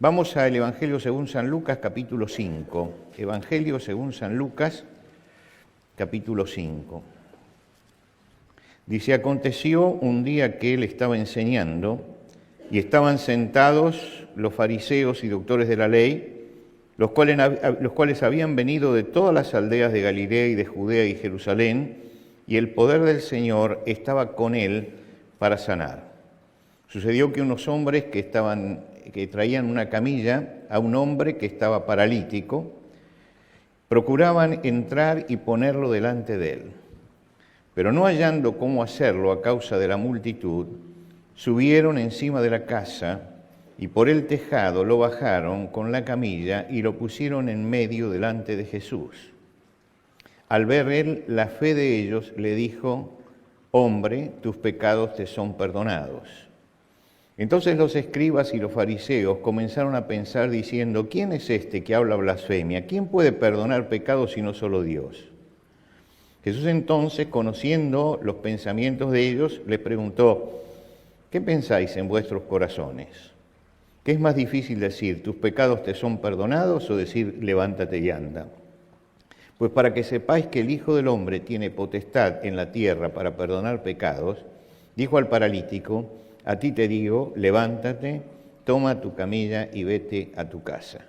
Vamos al Evangelio según San Lucas, capítulo 5. Evangelio según San Lucas, capítulo 5. Dice, aconteció un día que él estaba enseñando y estaban sentados los fariseos y doctores de la ley, los cuales habían venido de todas las aldeas de Galilea y de Judea y Jerusalén, y el poder del Señor estaba con él para sanar. Sucedió que unos hombres que traían una camilla a un hombre que estaba paralítico, procuraban entrar y ponerlo delante de él. Pero no hallando cómo hacerlo a causa de la multitud, subieron encima de la casa y por el tejado lo bajaron con la camilla y lo pusieron en medio delante de Jesús. Al ver él la fe de ellos, le dijo, hombre, tus pecados te son perdonados. Entonces los escribas y los fariseos comenzaron a pensar diciendo, ¿quién es este que habla blasfemia? ¿Quién puede perdonar pecados sino solo Dios? Jesús entonces, conociendo los pensamientos de ellos, les preguntó, ¿qué pensáis en vuestros corazones? ¿Qué es más difícil decir, tus pecados te son perdonados o decir, levántate y anda? Pues para que sepáis que el Hijo del Hombre tiene potestad en la tierra para perdonar pecados, dijo al paralítico, a ti te digo, levántate, toma tu camilla y vete a tu casa.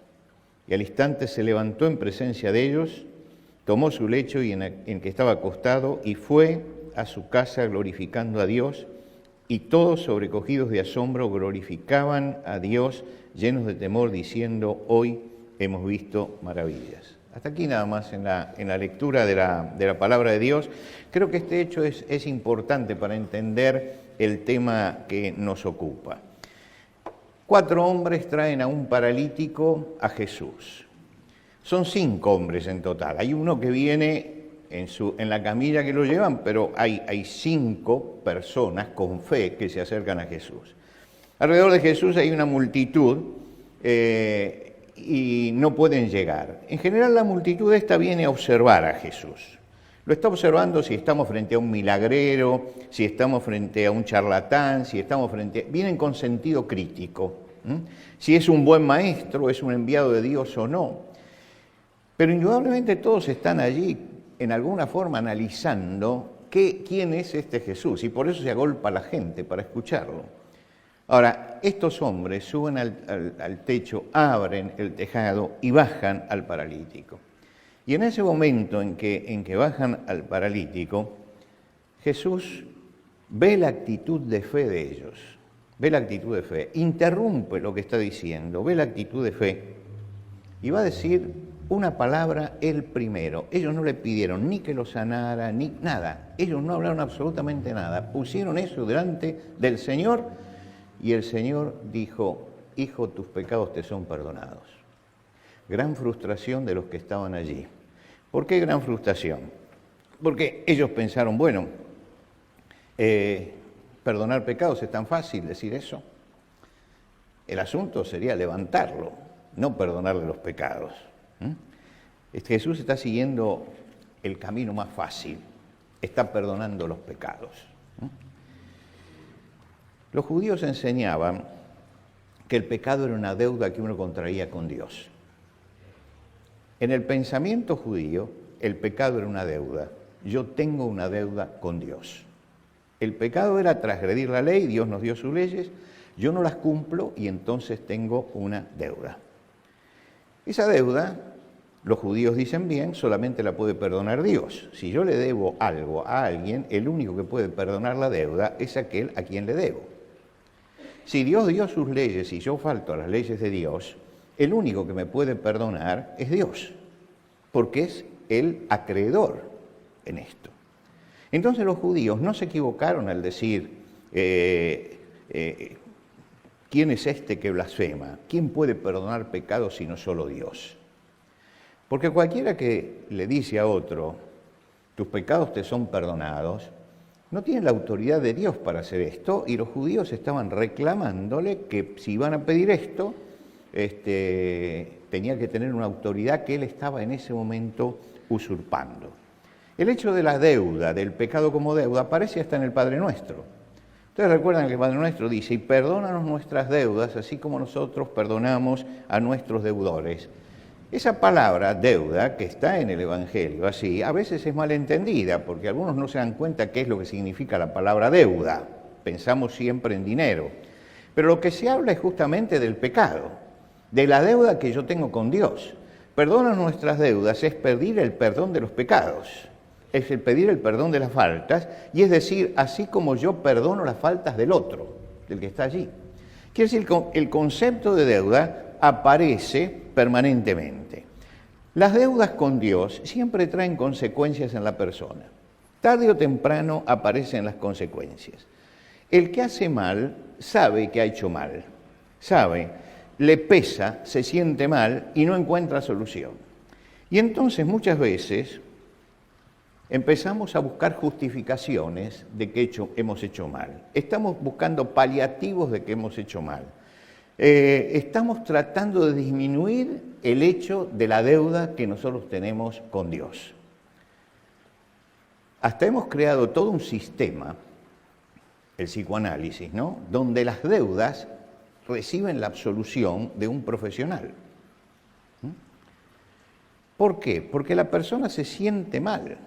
Y al instante se levantó en presencia de ellos, tomó su lecho en que estaba acostado y fue a su casa glorificando a Dios, y todos sobrecogidos de asombro glorificaban a Dios, llenos de temor, diciendo, hoy hemos visto maravillas. Hasta aquí nada más en la lectura de la palabra de Dios. Creo que este hecho es importante para entender el tema que nos ocupa. 4 hombres traen a un paralítico a Jesús. Son 5 hombres en total. Hay uno que viene en la camilla que lo llevan, pero hay 5 personas con fe que se acercan a Jesús. Alrededor de Jesús hay una multitud y no pueden llegar. En general la multitud esta viene a observar a Jesús. Lo está observando si estamos frente a un milagrero, si estamos frente a un charlatán, vienen con sentido crítico. Si es un buen maestro, es un enviado de Dios o no. Pero indudablemente todos están allí, en alguna forma, analizando quién es este Jesús, y por eso se agolpa la gente para escucharlo. Ahora, estos hombres suben al techo, abren el tejado y bajan al paralítico. Y en ese momento en que bajan al paralítico, Jesús ve la actitud de fe de ellos, ve la actitud de fe, interrumpe lo que está diciendo, ve la actitud de fe y va a decir una palabra él primero. Ellos no le pidieron ni que lo sanara, ni nada. Ellos no hablaron absolutamente nada. Pusieron eso delante del Señor y el Señor dijo, hijo, tus pecados te son perdonados. Gran frustración de los que estaban allí. ¿Por qué gran frustración? Porque ellos pensaron, bueno, perdonar pecados es tan fácil decir eso. El asunto sería levantarlo, no perdonarle los pecados. Jesús está siguiendo el camino más fácil, está perdonando los pecados. Los judíos enseñaban que el pecado era una deuda que uno contraía con Dios. En el pensamiento judío, el pecado era una deuda. Yo tengo una deuda con Dios. El pecado era transgredir la ley, Dios nos dio sus leyes, yo no las cumplo y entonces tengo una deuda. Esa deuda, los judíos dicen bien, solamente la puede perdonar Dios. Si yo le debo algo a alguien, el único que puede perdonar la deuda es aquel a quien le debo. Si Dios dio sus leyes y yo falto a las leyes de Dios, el único que me puede perdonar es Dios, porque es el acreedor en esto. Entonces los judíos no se equivocaron al decir, ¿quién es este que blasfema? ¿Quién puede perdonar pecados sino solo Dios? Porque cualquiera que le dice a otro, tus pecados te son perdonados, no tiene la autoridad de Dios para hacer esto, y los judíos estaban reclamándole que si iban a pedir esto, tenía que tener una autoridad que él estaba en ese momento usurpando. El hecho de la deuda, del pecado como deuda, aparece hasta en el Padre Nuestro. Ustedes recuerdan que el Padre Nuestro dice, y perdónanos nuestras deudas, así como nosotros perdonamos a nuestros deudores. Esa palabra, deuda, que está en el Evangelio, así, a veces es malentendida, porque algunos no se dan cuenta qué es lo que significa la palabra deuda. Pensamos siempre en dinero. Pero lo que se habla es justamente del pecado, de la deuda que yo tengo con Dios. Perdona nuestras deudas es pedir el perdón de los pecados, es el pedir el perdón de las faltas, y es decir, así como yo perdono las faltas del otro, del que está allí. Quiere decir, el concepto de deuda aparece permanentemente. Las deudas con Dios siempre traen consecuencias en la persona. Tarde o temprano aparecen las consecuencias. El que hace mal sabe que ha hecho mal, sabe, le pesa, se siente mal y no encuentra solución. Y entonces muchas veces empezamos a buscar justificaciones de que hemos hecho mal. Estamos buscando paliativos de que hemos hecho mal. Estamos tratando de disminuir el hecho de la deuda que nosotros tenemos con Dios. Hasta hemos creado todo un sistema, el psicoanálisis, ¿no?, donde las deudas reciben la absolución de un profesional. ¿Por qué? Porque la persona se siente mal.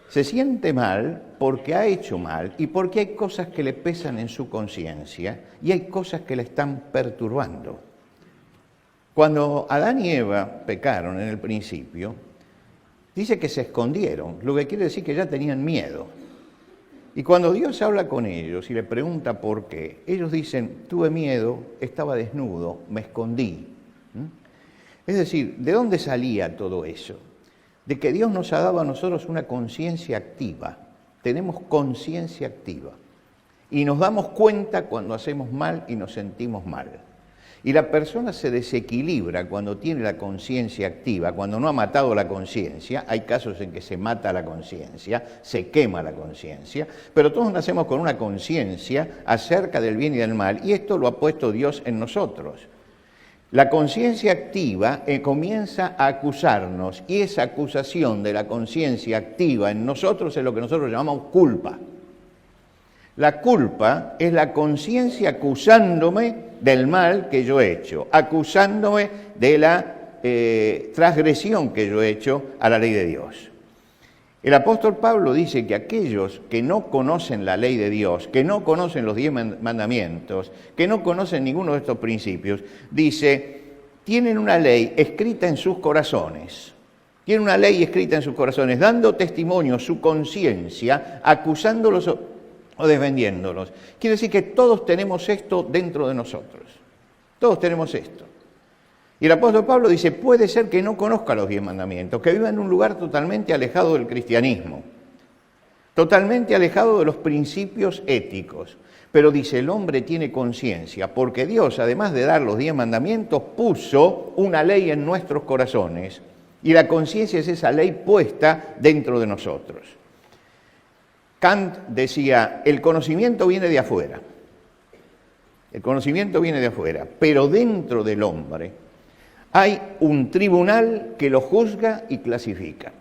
Se siente mal porque ha hecho mal y porque hay cosas que le pesan en su conciencia y hay cosas que le están perturbando. Cuando Adán y Eva pecaron en el principio, dice que se escondieron, lo que quiere decir que ya tenían miedo. Y cuando Dios habla con ellos y le pregunta por qué, ellos dicen, tuve miedo, estaba desnudo, me escondí. Es decir, ¿de dónde salía todo eso? De que Dios nos ha dado a nosotros una conciencia activa. Tenemos conciencia activa. Y nos damos cuenta cuando hacemos mal y nos sentimos mal. Y la persona se desequilibra cuando tiene la conciencia activa, cuando no ha matado la conciencia. Hay casos en que se mata la conciencia, se quema la conciencia, pero todos nacemos con una conciencia acerca del bien y del mal, y esto lo ha puesto Dios en nosotros. La conciencia activa comienza a acusarnos, y esa acusación de la conciencia activa en nosotros es lo que nosotros llamamos culpa. La culpa es la conciencia acusándome del mal que yo he hecho, acusándome de la transgresión que yo he hecho a la ley de Dios. El apóstol Pablo dice que aquellos que no conocen la ley de Dios, que no conocen los 10 mandamientos, que no conocen ninguno de estos principios, dice, tienen una ley escrita en sus corazones. Tienen una ley escrita en sus corazones, dando testimonio su conciencia, acusándolos o defendiéndolos. Quiere decir que todos tenemos esto dentro de nosotros. Todos tenemos esto. Y el apóstol Pablo dice, puede ser que no conozca los 10 mandamientos, que viva en un lugar totalmente alejado del cristianismo, totalmente alejado de los principios éticos. Pero dice, el hombre tiene conciencia, porque Dios, además de dar los 10 mandamientos, puso una ley en nuestros corazones. Y la conciencia es esa ley puesta dentro de nosotros. Kant decía, el conocimiento viene de afuera. El conocimiento viene de afuera, pero dentro del hombre hay un tribunal que lo juzga y clasifica.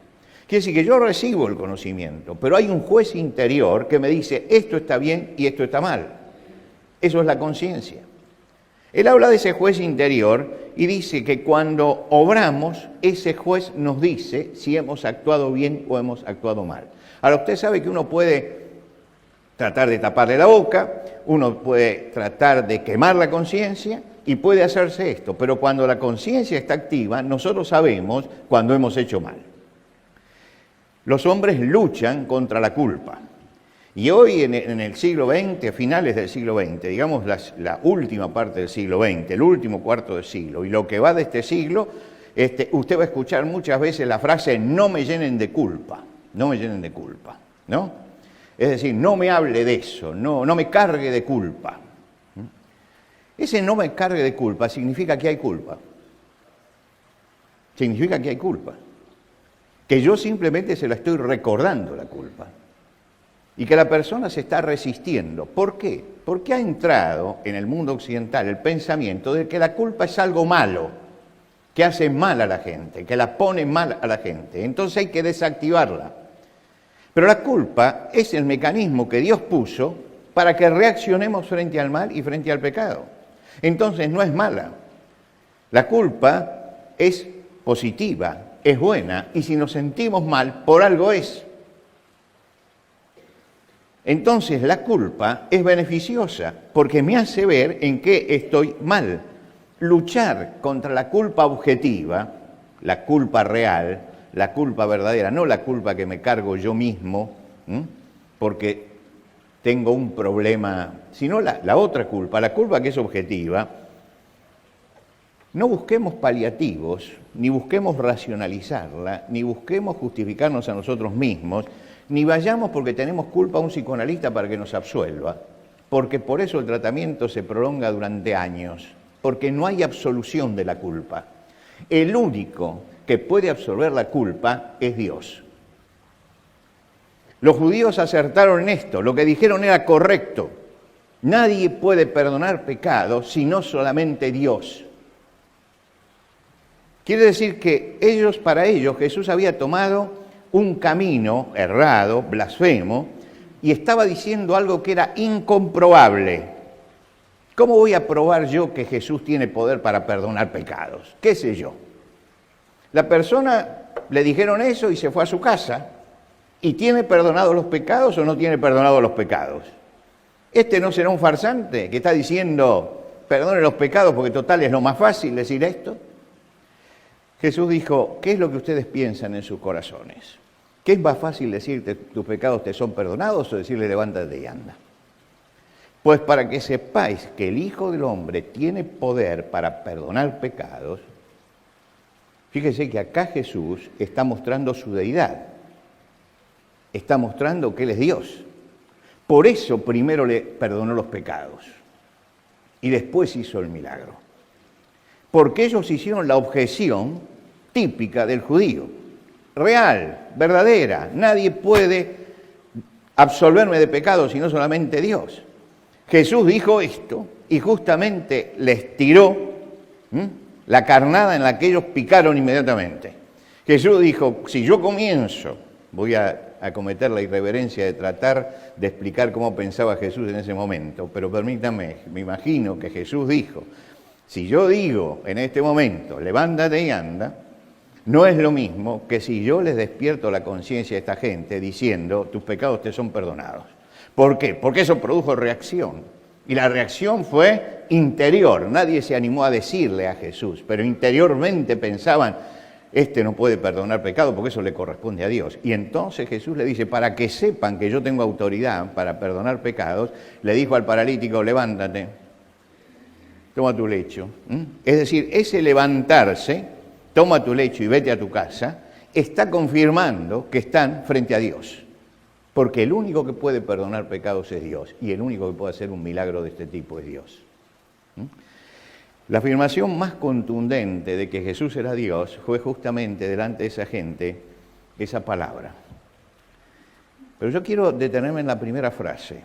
Quiere decir que yo recibo el conocimiento, pero hay un juez interior que me dice esto está bien y esto está mal. Eso es la conciencia. Él habla de ese juez interior y dice que cuando obramos, ese juez nos dice si hemos actuado bien o hemos actuado mal. Ahora, usted sabe que uno puede tratar de taparle la boca, uno puede tratar de quemar la conciencia y puede hacerse esto, pero cuando la conciencia está activa, nosotros sabemos cuando hemos hecho mal. Los hombres luchan contra la culpa. Y hoy en el siglo XX, a finales del siglo XX, digamos la última parte del siglo XX, el último cuarto del siglo, y lo que va de este siglo, usted va a escuchar muchas veces la frase, no me llenen de culpa, no me llenen de culpa, ¿no? Es decir, no me hable de eso, no me cargue de culpa. Ese no me cargue de culpa significa que hay culpa. Significa que hay culpa. Que yo simplemente se la estoy recordando la culpa. Y que la persona se está resistiendo. ¿Por qué? Porque ha entrado en el mundo occidental el pensamiento de que la culpa es algo malo, que hace mal a la gente, que la pone mal a la gente. Entonces hay que desactivarla. Pero la culpa es el mecanismo que Dios puso para que reaccionemos frente al mal y frente al pecado. Entonces no es mala. La culpa es positiva, es buena, y si nos sentimos mal, por algo es. Entonces la culpa es beneficiosa porque me hace ver en qué estoy mal. Luchar contra la culpa objetiva, la culpa real, la culpa verdadera, no la culpa que me cargo yo mismo, porque tengo un problema, sino la otra culpa, la culpa que es objetiva. No busquemos paliativos, ni busquemos racionalizarla, ni busquemos justificarnos a nosotros mismos, ni vayamos porque tenemos culpa a un psicoanalista para que nos absuelva, porque por eso el tratamiento se prolonga durante años, porque no hay absolución de la culpa. El único que puede absolver la culpa es Dios. Los judíos acertaron en esto, lo que dijeron era correcto. Nadie puede perdonar pecados sino solamente Dios. Quiere decir que para ellos, Jesús había tomado un camino errado, blasfemo, y estaba diciendo algo que era incomprobable. ¿Cómo voy a probar yo que Jesús tiene poder para perdonar pecados? ¿Qué sé yo? La persona le dijeron eso y se fue a su casa. ¿Y tiene perdonados los pecados o no tiene perdonados los pecados? ¿Este no será un farsante que está diciendo, perdone los pecados porque total es lo más fácil decir esto? Jesús dijo, ¿qué es lo que ustedes piensan en sus corazones? ¿Qué es más fácil decirte tus pecados te son perdonados o decirle levántate y anda? Pues para que sepáis que el Hijo del Hombre tiene poder para perdonar pecados, fíjese que acá Jesús está mostrando su deidad. Está mostrando que Él es Dios. Por eso primero le perdonó los pecados y después hizo el milagro. Porque ellos hicieron la objeción típica del judío, real, verdadera. Nadie puede absolverme de pecado sino solamente Dios. Jesús dijo esto y justamente les tiró la carnada en la que ellos picaron inmediatamente. Jesús dijo, si yo comienzo, voy a cometer la irreverencia de tratar de explicar cómo pensaba Jesús en ese momento, pero permítanme, me imagino que Jesús dijo, si yo digo en este momento, levántate y anda, no es lo mismo que si yo les despierto la conciencia a esta gente diciendo, tus pecados te son perdonados. ¿Por qué? Porque eso produjo reacción. Y la reacción fue interior. Nadie se animó a decirle a Jesús, pero interiormente pensaban, este no puede perdonar pecado porque eso le corresponde a Dios. Y entonces Jesús le dice, para que sepan que yo tengo autoridad para perdonar pecados, le dijo al paralítico, levántate, toma tu lecho. Es decir, ese levantarse, toma tu lecho y vete a tu casa, está confirmando que están frente a Dios. Porque el único que puede perdonar pecados es Dios, y el único que puede hacer un milagro de este tipo es Dios. La afirmación más contundente de que Jesús era Dios fue justamente delante de esa gente esa palabra. Pero yo quiero detenerme en la primera frase.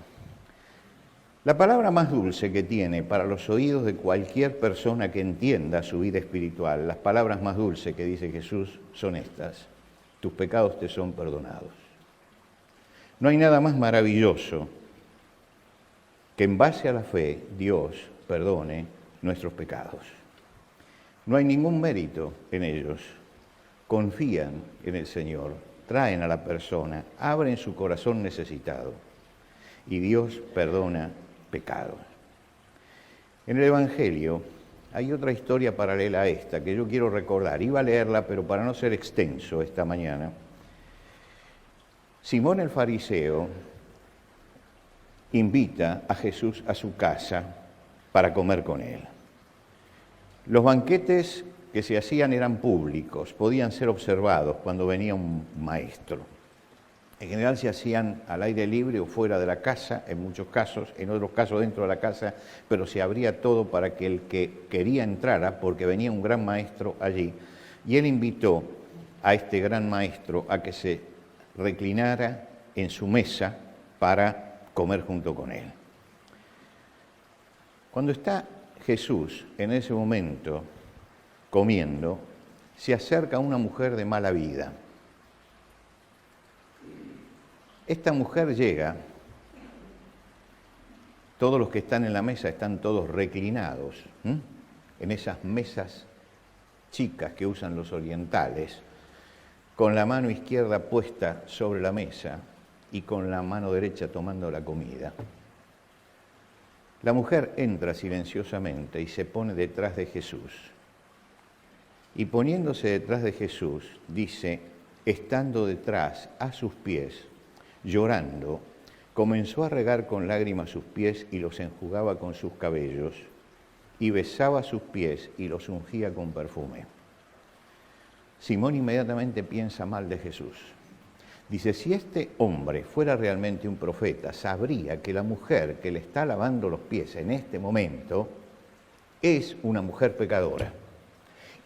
La palabra más dulce que tiene para los oídos de cualquier persona que entienda su vida espiritual, las palabras más dulces que dice Jesús son estas: tus pecados te son perdonados. No hay nada más maravilloso que en base a la fe Dios perdone nuestros pecados. No hay ningún mérito en ellos. Confían en el Señor, traen a la persona, abren su corazón necesitado y Dios perdona pecados. En el Evangelio hay otra historia paralela a esta que yo quiero recordar. Iba a leerla, pero para no ser extenso esta mañana. Simón el fariseo invita a Jesús a su casa para comer con él. Los banquetes que se hacían eran públicos, podían ser observados cuando venía un maestro. En general se hacían al aire libre o fuera de la casa, en muchos casos, en otros casos dentro de la casa, pero se abría todo para que el que quería entrara, porque venía un gran maestro allí, y él invitó a este gran maestro a que se reclinara en su mesa para comer junto con él. Cuando está Jesús en ese momento comiendo, se acerca una mujer de mala vida. Esta mujer llega Todos los que están en la mesa están todos reclinados, en esas mesas chicas que usan los orientales, con la mano izquierda puesta sobre la mesa y con la mano derecha tomando la comida. La mujer entra silenciosamente y se pone detrás de Jesús. Y poniéndose detrás de Jesús, dice, estando detrás a sus pies, llorando, comenzó a regar con lágrimas sus pies y los enjugaba con sus cabellos, y besaba sus pies y los ungía con perfume. Simón inmediatamente piensa mal de Jesús. Dice, si este hombre fuera realmente un profeta, sabría que la mujer que le está lavando los pies en este momento es una mujer pecadora.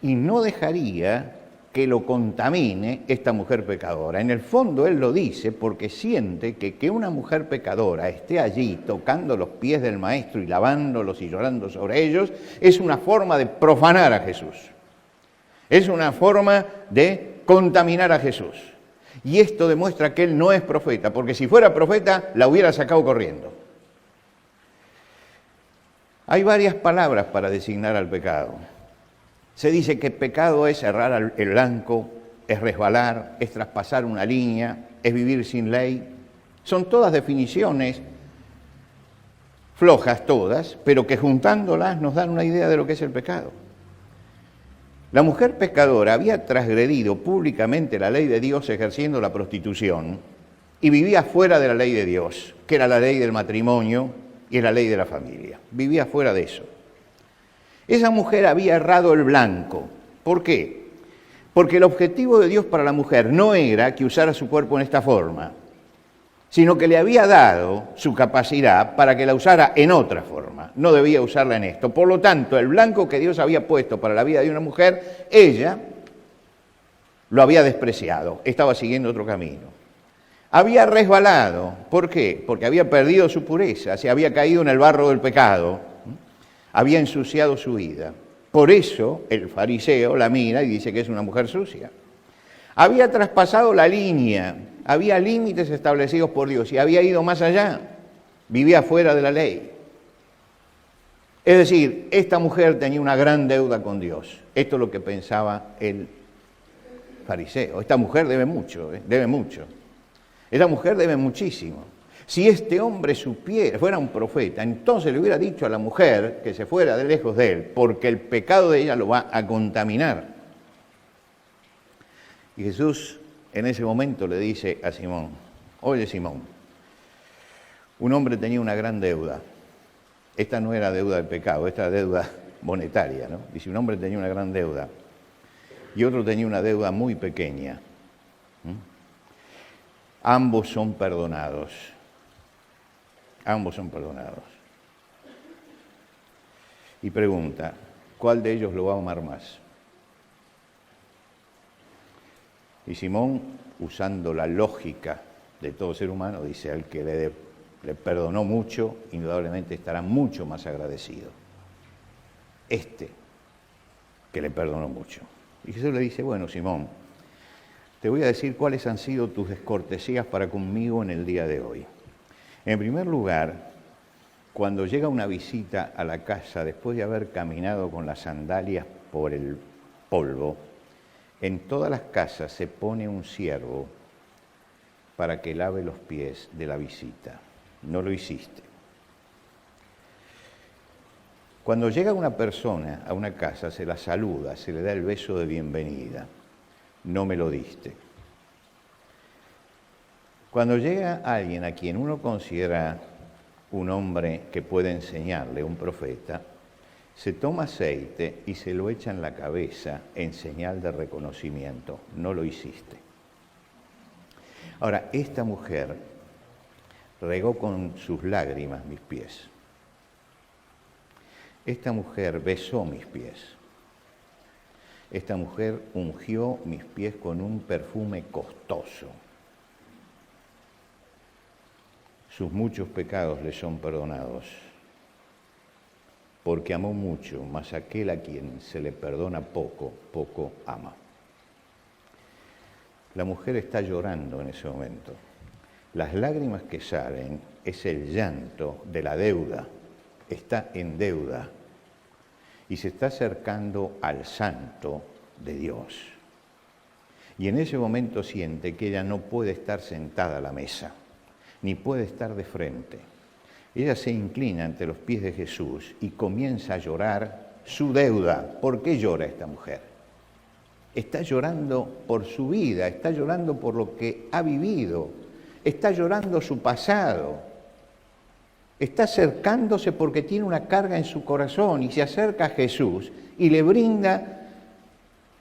Y no dejaría que lo contamine esta mujer pecadora. En el fondo él lo dice porque siente que una mujer pecadora esté allí tocando los pies del maestro y lavándolos y llorando sobre ellos, es una forma de profanar a Jesús. Es una forma de contaminar a Jesús. Y esto demuestra que él no es profeta, porque si fuera profeta la hubiera sacado corriendo. Hay varias palabras para designar al pecado. Se dice que pecado es errar el blanco, es resbalar, es traspasar una línea, es vivir sin ley. Son todas definiciones flojas todas, pero que juntándolas nos dan una idea de lo que es el pecado. La mujer pecadora había transgredido públicamente la ley de Dios ejerciendo la prostitución y vivía fuera de la ley de Dios, que era la ley del matrimonio y la ley de la familia. Vivía fuera de eso. Esa mujer había errado el blanco. ¿Por qué? Porque el objetivo de Dios para la mujer no era que usara su cuerpo en esta forma, sino que le había dado su capacidad para que la usara en otra forma. No debía usarla en esto. Por lo tanto, el blanco que Dios había puesto para la vida de una mujer, ella lo había despreciado, estaba siguiendo otro camino. Había resbalado. ¿Por qué? Porque había perdido su pureza, se había caído en el barro del pecado, había ensuciado su vida. Por eso el fariseo la mira y dice que es una mujer sucia. Había traspasado la línea, había límites establecidos por Dios y había ido más allá, vivía fuera de la ley. Es decir, esta mujer tenía una gran deuda con Dios. Esto es lo que pensaba el fariseo. Esta mujer debe mucho, debe mucho. Esta mujer debe muchísimo. Si este hombre supiera, fuera un profeta, entonces le hubiera dicho a la mujer que se fuera de lejos de él, porque el pecado de ella lo va a contaminar. Y Jesús en ese momento le dice a Simón, oye Simón, un hombre tenía una gran deuda. Esta no era deuda del pecado, esta era deuda monetaria, ¿no? Dice, un hombre tenía una gran deuda y otro tenía una deuda muy pequeña. Ambos son perdonados. Ambos son perdonados. Y pregunta, ¿cuál de ellos lo va a amar más? Y Simón, usando la lógica de todo ser humano, dice, al que le perdonó mucho, indudablemente estará mucho más agradecido. Este, que le perdonó mucho. Y Jesús le dice, bueno, Simón, te voy a decir cuáles han sido tus descortesías para conmigo en el día de hoy. En primer lugar, cuando llega una visita a la casa, después de haber caminado con las sandalias por el polvo, en todas las casas se pone un siervo para que lave los pies de la visita. No lo hiciste. Cuando llega una persona a una casa, se la saluda, se le da el beso de bienvenida. No me lo diste. Cuando llega alguien a quien uno considera un hombre que puede enseñarle, un profeta, se toma aceite y se lo echa en la cabeza en señal de reconocimiento. No lo hiciste. Ahora, esta mujer regó con sus lágrimas mis pies. Esta mujer besó mis pies. Esta mujer ungió mis pies con un perfume costoso. Sus muchos pecados le son perdonados, porque amó mucho, mas aquel a quien se le perdona poco, poco ama. La mujer está llorando en ese momento. Las lágrimas que salen es el llanto de la deuda está en deuda y se está acercando al santo de Dios. Y en ese momento siente que ella no puede estar sentada a la mesa, ni puede estar de frente. Ella se inclina ante los pies de Jesús y comienza a llorar su deuda. ¿Por qué llora esta mujer? Está llorando por su vida, está llorando por lo que ha vivido, está llorando su pasado, está acercándose porque tiene una carga en su corazón y se acerca a Jesús y le brinda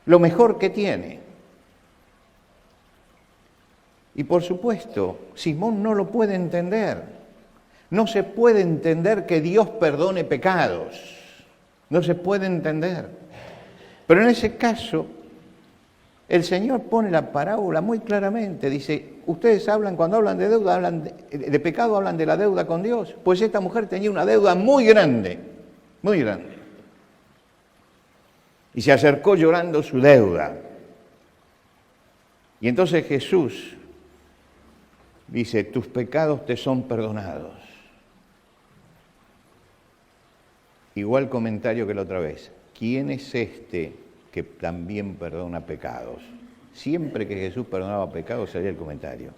lo mejor que tiene. Y por supuesto, Simón no lo puede entender. No se puede entender que Dios perdone pecados. No se puede entender. Pero en ese caso, el Señor pone la parábola muy claramente. Dice, ustedes hablan, cuando hablan de deuda, hablan de pecado, hablan de la deuda con Dios. Pues esta mujer tenía una deuda muy grande, muy grande. Y se acercó llorando su deuda. Y entonces Jesús dice, tus pecados te son perdonados. Igual comentario que la otra vez. ¿Quién es este que también perdona pecados? Siempre que Jesús perdonaba pecados salía el comentario.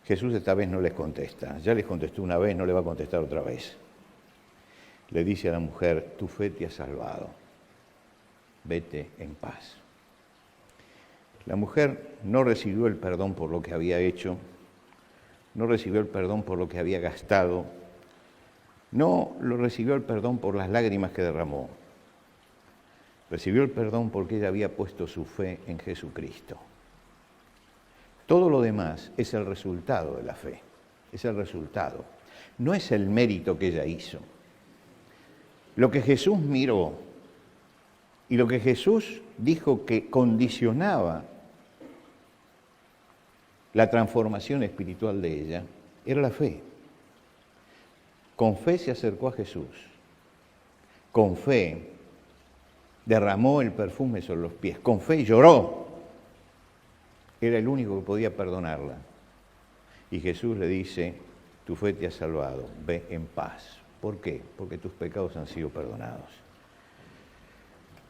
Jesús esta vez no les contesta. Ya les contestó una vez, no le va a contestar otra vez. Le dice a la mujer, tu fe te ha salvado. Vete en paz. La mujer no recibió el perdón por lo que había hecho, no recibió el perdón por lo que había gastado, no lo recibió el perdón por las lágrimas que derramó. Recibió el perdón porque ella había puesto su fe en Jesucristo. Todo lo demás es el resultado de la fe, es el resultado. No es el mérito que ella hizo. Lo que Jesús miró y lo que Jesús dijo que condicionaba la transformación espiritual de ella era la fe. Con fe se acercó a Jesús. Con fe derramó el perfume sobre los pies. Con fe lloró. Era el único que podía perdonarla. Y Jesús le dice, tu fe te ha salvado, ve en paz. ¿Por qué? Porque tus pecados han sido perdonados.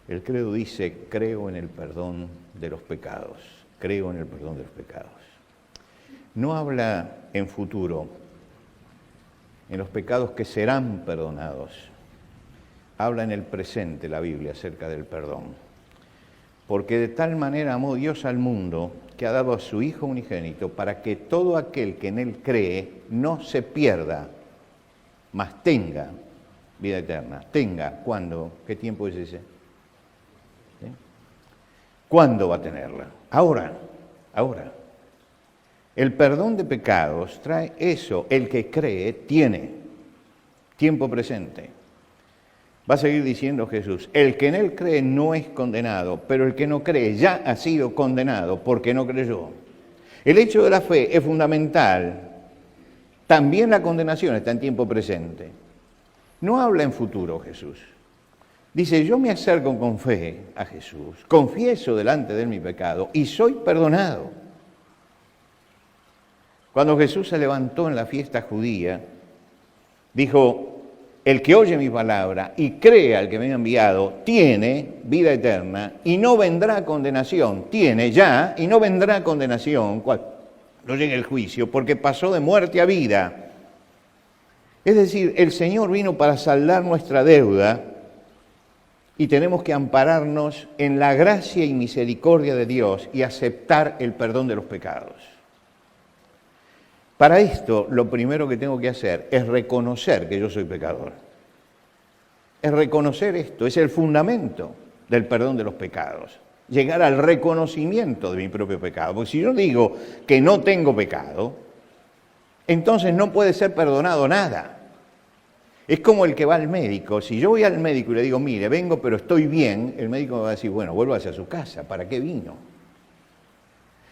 El credo dice, creo en el perdón de los pecados. Creo en el perdón de los pecados. No habla en futuro, en los pecados que serán perdonados. Habla en el presente la Biblia acerca del perdón. Porque de tal manera amó Dios al mundo que ha dado a su Hijo unigénito para que todo aquel que en Él cree no se pierda, mas tenga vida eterna. Tenga, ¿cuándo? ¿Qué tiempo es ese? ¿Sí? ¿Cuándo va a tenerla? Ahora, ahora. El perdón de pecados trae eso. El que cree tiene tiempo presente. Va a seguir diciendo Jesús, el que en Él cree no es condenado, pero el que no cree ya ha sido condenado porque no creyó. El hecho de la fe es fundamental. También la condenación está en tiempo presente. No habla en futuro Jesús. Dice, yo me acerco con fe a Jesús, confieso delante de Él mi pecado y soy perdonado. Cuando Jesús se levantó en la fiesta judía, dijo, el que oye mi palabra y cree al que me ha enviado, tiene vida eterna y no vendrá condenación. Tiene ya y no vendrá condenación cuando llegue el juicio, porque pasó de muerte a vida. Es decir, el Señor vino para saldar nuestra deuda y tenemos que ampararnos en la gracia y misericordia de Dios y aceptar el perdón de los pecados. Para esto, lo primero que tengo que hacer es reconocer que yo soy pecador. Es reconocer esto, es el fundamento del perdón de los pecados. Llegar al reconocimiento de mi propio pecado. Porque si yo digo que no tengo pecado, entonces no puede ser perdonado nada. Es como el que va al médico. Si yo voy al médico y le digo, mire, vengo pero estoy bien, el médico me va a decir, bueno, vuelva hacia su casa, ¿para qué vino?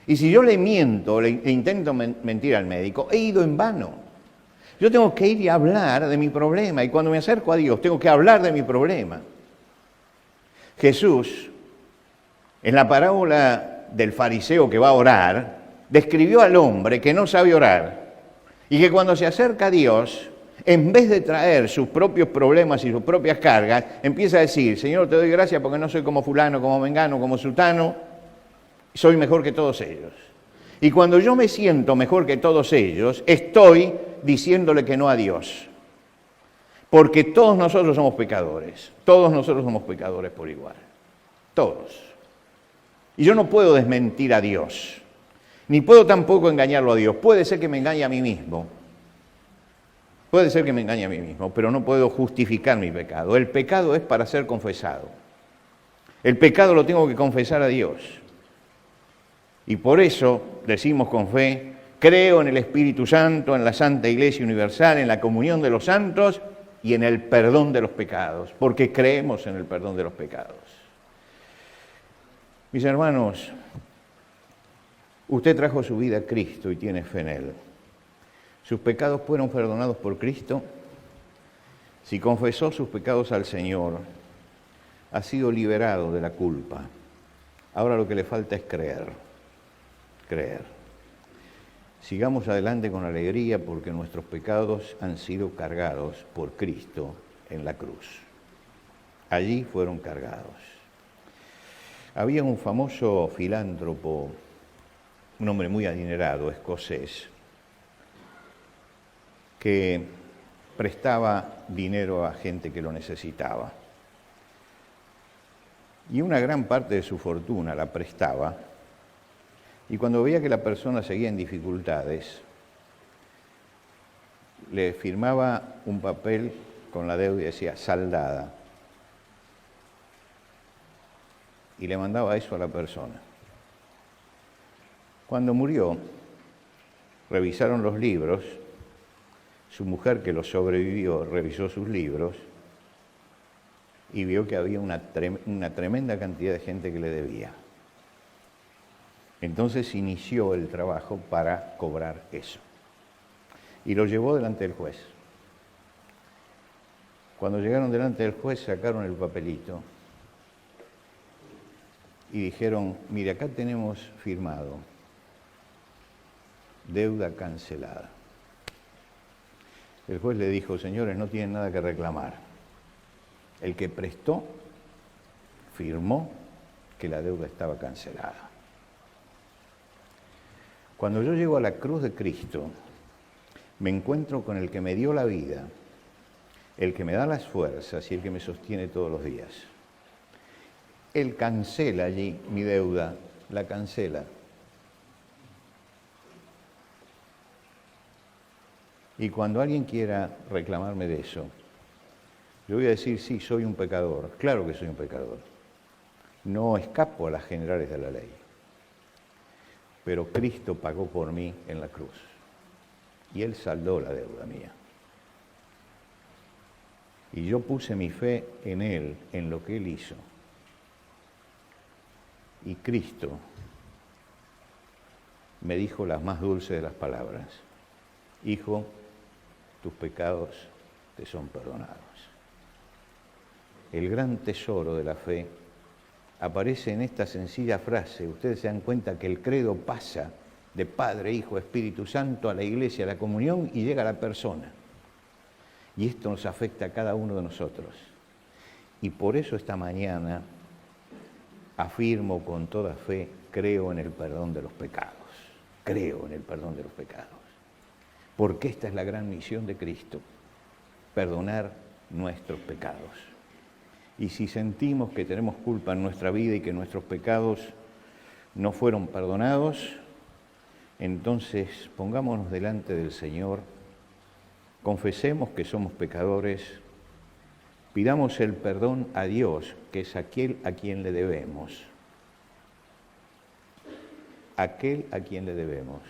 Y si yo le miento, le intento mentir al médico, he ido en vano. Yo tengo que ir y hablar de mi problema. Y cuando me acerco a Dios, tengo que hablar de mi problema. Jesús, en la parábola del fariseo que va a orar, describió al hombre que no sabe orar y que cuando se acerca a Dios, en vez de traer sus propios problemas y sus propias cargas, empieza a decir, Señor, te doy gracias porque no soy como fulano, como mengano, como sutano, soy mejor que todos ellos. Y cuando yo me siento mejor que todos ellos, estoy diciéndole que no a Dios. Porque todos nosotros somos pecadores por igual, todos. Y yo no puedo desmentir a Dios, ni puedo tampoco engañarlo a Dios. Puede ser que me engañe a mí mismo, pero no puedo justificar mi pecado. El pecado es para ser confesado. El pecado lo tengo que confesar a Dios. Y por eso decimos con fe, creo en el Espíritu Santo, en la Santa Iglesia Universal, en la comunión de los santos y en el perdón de los pecados, porque creemos en el perdón de los pecados. Mis hermanos, usted trajo su vida a Cristo y tiene fe en Él. ¿Sus pecados fueron perdonados por Cristo? Si confesó sus pecados al Señor, ha sido liberado de la culpa. Ahora lo que le falta es creer. Sigamos adelante con alegría porque nuestros pecados han sido cargados por Cristo en la cruz. Allí fueron cargados. Había un famoso filántropo, un hombre muy adinerado, escocés, que prestaba dinero a gente que lo necesitaba. Y una gran parte de su fortuna la prestaba. Y cuando veía que la persona seguía en dificultades, le firmaba un papel con la deuda y decía, saldada. Y le mandaba eso a la persona. Cuando murió, revisaron los libros, su mujer que lo sobrevivió revisó sus libros y vio que había una tremenda cantidad de gente que le debía. Entonces inició el trabajo para cobrar eso. Y lo llevó delante del juez. Cuando llegaron delante del juez, sacaron el papelito y dijeron, mire, acá tenemos firmado, deuda cancelada. El juez le dijo, señores, no tienen nada que reclamar. El que prestó firmó que la deuda estaba cancelada. Cuando yo llego a la cruz de Cristo, me encuentro con el que me dio la vida, el que me da las fuerzas y el que me sostiene todos los días. Él cancela allí mi deuda, la cancela. Y cuando alguien quiera reclamarme de eso, yo voy a decir, sí, soy un pecador. Claro que soy un pecador. No escapo a las generales de la ley. Pero Cristo pagó por mí en la cruz. Y Él saldó la deuda mía. Y yo puse mi fe en Él, en lo que Él hizo. Y Cristo me dijo las más dulces de las palabras. Hijo, tus pecados te son perdonados. El gran tesoro de la fe aparece en esta sencilla frase. Ustedes se dan cuenta que el credo pasa de Padre, Hijo, Espíritu Santo a la iglesia, a la comunión y llega a la persona. Y esto nos afecta a cada uno de nosotros. Y por eso esta mañana afirmo con toda fe, creo en el perdón de los pecados. Creo en el perdón de los pecados. Porque esta es la gran misión de Cristo, perdonar nuestros pecados. Y si sentimos que tenemos culpa en nuestra vida y que nuestros pecados no fueron perdonados, entonces pongámonos delante del Señor, confesemos que somos pecadores, pidamos el perdón a Dios, que es aquel a quien le debemos. Aquel a quien le debemos.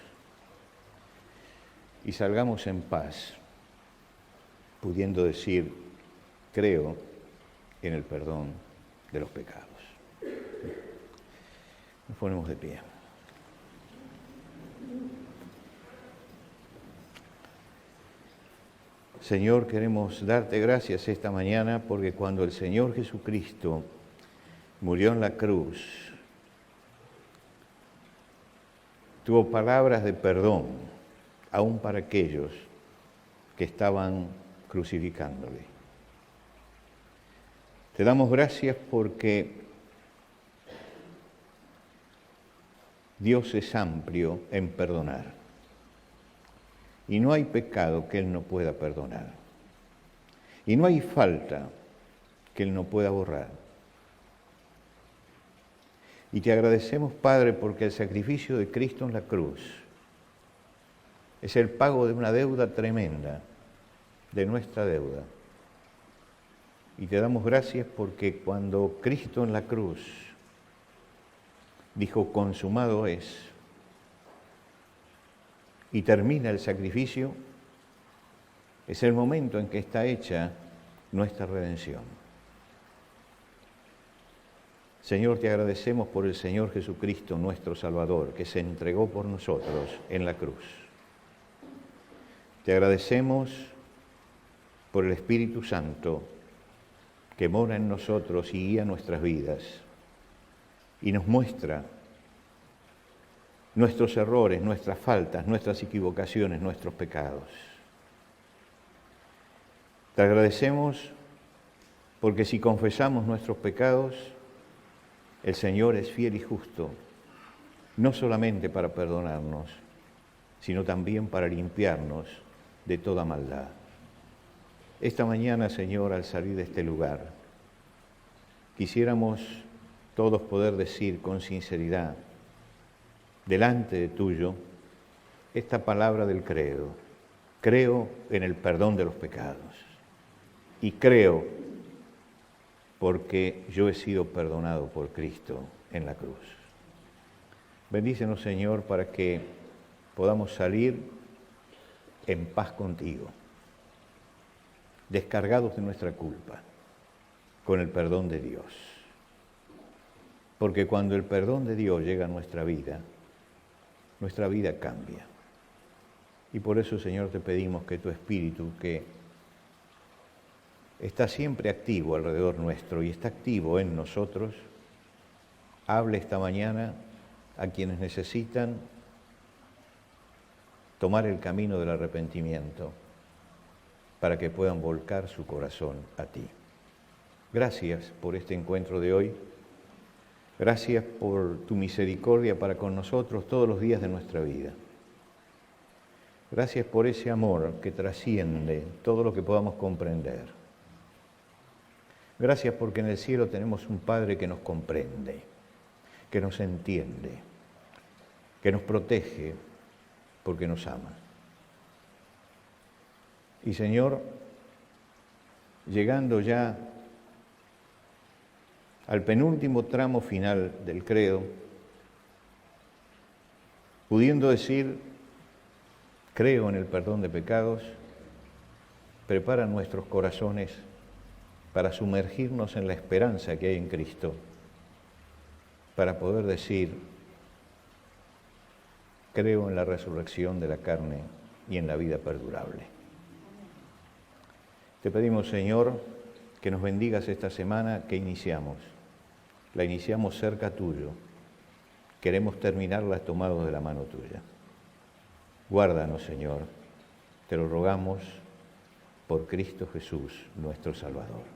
Y salgamos en paz, pudiendo decir, creo en el perdón de los pecados. Nos ponemos de pie. Señor, queremos darte gracias esta mañana porque cuando el Señor Jesucristo murió en la cruz, tuvo palabras de perdón, aún para aquellos que estaban crucificándole. Te damos gracias porque Dios es amplio en perdonar y no hay pecado que Él no pueda perdonar y no hay falta que Él no pueda borrar. Y te agradecemos, Padre, porque el sacrificio de Cristo en la cruz es el pago de una deuda tremenda, de nuestra deuda. Y te damos gracias porque cuando Cristo en la cruz dijo consumado es y termina el sacrificio, es el momento en que está hecha nuestra redención. Señor, te agradecemos por el Señor Jesucristo, nuestro Salvador, que se entregó por nosotros en la cruz. Te agradecemos por el Espíritu Santo que mora en nosotros y guía nuestras vidas y nos muestra nuestros errores, nuestras faltas, nuestras equivocaciones, nuestros pecados. Te agradecemos porque si confesamos nuestros pecados, el Señor es fiel y justo, no solamente para perdonarnos, sino también para limpiarnos de toda maldad. Esta mañana, Señor, al salir de este lugar, quisiéramos todos poder decir con sinceridad, delante de tuyo, esta palabra del credo. Creo en el perdón de los pecados y creo porque yo he sido perdonado por Cristo en la cruz. Bendícenos, Señor, para que podamos salir en paz contigo, descargados de nuestra culpa, con el perdón de Dios. Porque cuando el perdón de Dios llega a nuestra vida cambia. Y por eso, Señor, te pedimos que tu Espíritu, que está siempre activo alrededor nuestro y está activo en nosotros, hable esta mañana a quienes necesitan tomar el camino del arrepentimiento para que puedan volcar su corazón a ti. Gracias por este encuentro de hoy. Gracias por tu misericordia para con nosotros todos los días de nuestra vida. Gracias por ese amor que trasciende todo lo que podamos comprender. Gracias porque en el cielo tenemos un Padre que nos comprende, que nos entiende, que nos protege porque nos ama. Y Señor, llegando ya al penúltimo tramo final del credo, pudiendo decir, creo en el perdón de pecados, prepara nuestros corazones para sumergirnos en la esperanza que hay en Cristo, para poder decir, creo en la resurrección de la carne y en la vida perdurable. Te pedimos, Señor, que nos bendigas esta semana que iniciamos. La iniciamos cerca tuyo. Queremos terminarla tomados de la mano tuya. Guárdanos, Señor. Te lo rogamos por Cristo Jesús, nuestro Salvador.